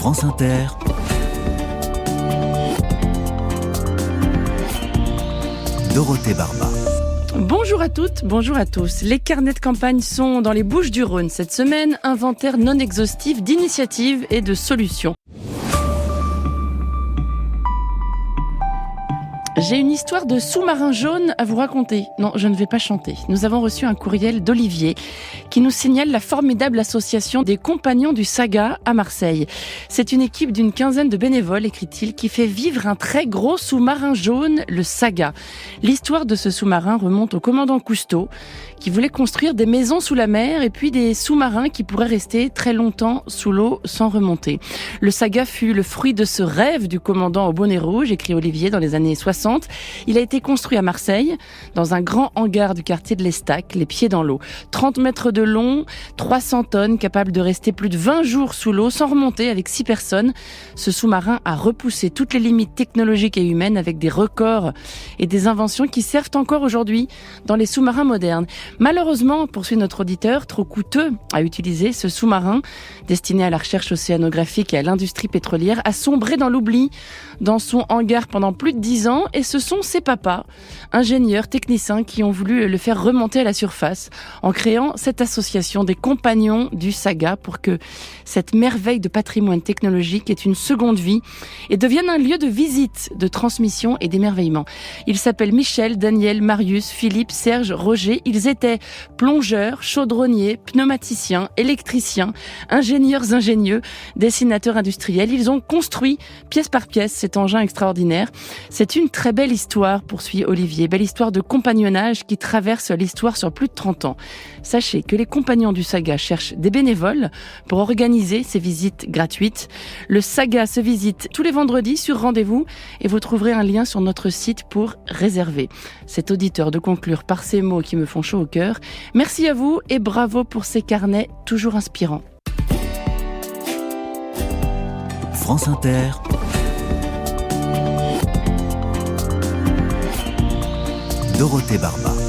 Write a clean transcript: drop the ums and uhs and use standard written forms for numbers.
France Inter, Dorothée Barba. Bonjour à toutes, bonjour à tous. Les carnets de campagne sont dans les Bouches-du-Rhône cette semaine, inventaire non exhaustif d'initiatives et de solutions. J'ai une histoire de sous-marin jaune à vous raconter. Non, je ne vais pas chanter. Nous avons reçu un courriel d'Olivier qui nous signale la formidable association des Compagnons du Saga à Marseille. C'est une équipe d'une quinzaine de bénévoles, écrit-il, qui fait vivre un très gros sous-marin jaune, le Saga. L'histoire de ce sous-marin remonte au commandant Cousteau, qui voulait construire des maisons sous la mer et puis des sous-marins qui pourraient rester très longtemps sous l'eau sans remonter. Le Saga fut le fruit de ce rêve du commandant au bonnet rouge, écrit Olivier, dans les années 60. Il a été construit à Marseille, dans un grand hangar du quartier de l'Estac, les pieds dans l'eau. 30 mètres de long, 300 tonnes, capable de rester plus de 20 jours sous l'eau sans remonter avec 6 personnes. Ce sous-marin a repoussé toutes les limites technologiques et humaines avec des records et des inventions qui servent encore aujourd'hui dans les sous-marins modernes. Malheureusement, poursuit notre auditeur, trop coûteux à utiliser, ce sous-marin, destiné à la recherche océanographique et à l'industrie pétrolière, a sombré dans l'oubli dans son hangar pendant plus de 10 ans. Et ce sont ses papas, ingénieurs, techniciens, qui ont voulu le faire remonter à la surface en créant cette association des Compagnons du Saga pour que cette merveille de patrimoine technologique ait une seconde vie et devienne un lieu de visite, de transmission et d'émerveillement. Ils s'appellent Michel, Daniel, Marius, Philippe, Serge, Roger. Ils étaient plongeurs, chaudronniers, pneumaticiens, électriciens, ingénieurs ingénieux, dessinateurs industriels. Ils ont construit pièce par pièce cet engin extraordinaire. C'est une très belle histoire, poursuit Olivier. Belle histoire de compagnonnage qui traverse l'histoire sur plus de 30 ans. Sachez que les Compagnons du Saga cherchent des bénévoles pour organiser ces visites gratuites. Le Saga se visite tous les vendredis sur rendez-vous et vous trouverez un lien sur notre site pour réserver. Cet auditeur de conclure par ces mots qui me font chaud au cœur. Merci à vous et bravo pour ces carnets toujours inspirants. France Inter, Dorothée Barba.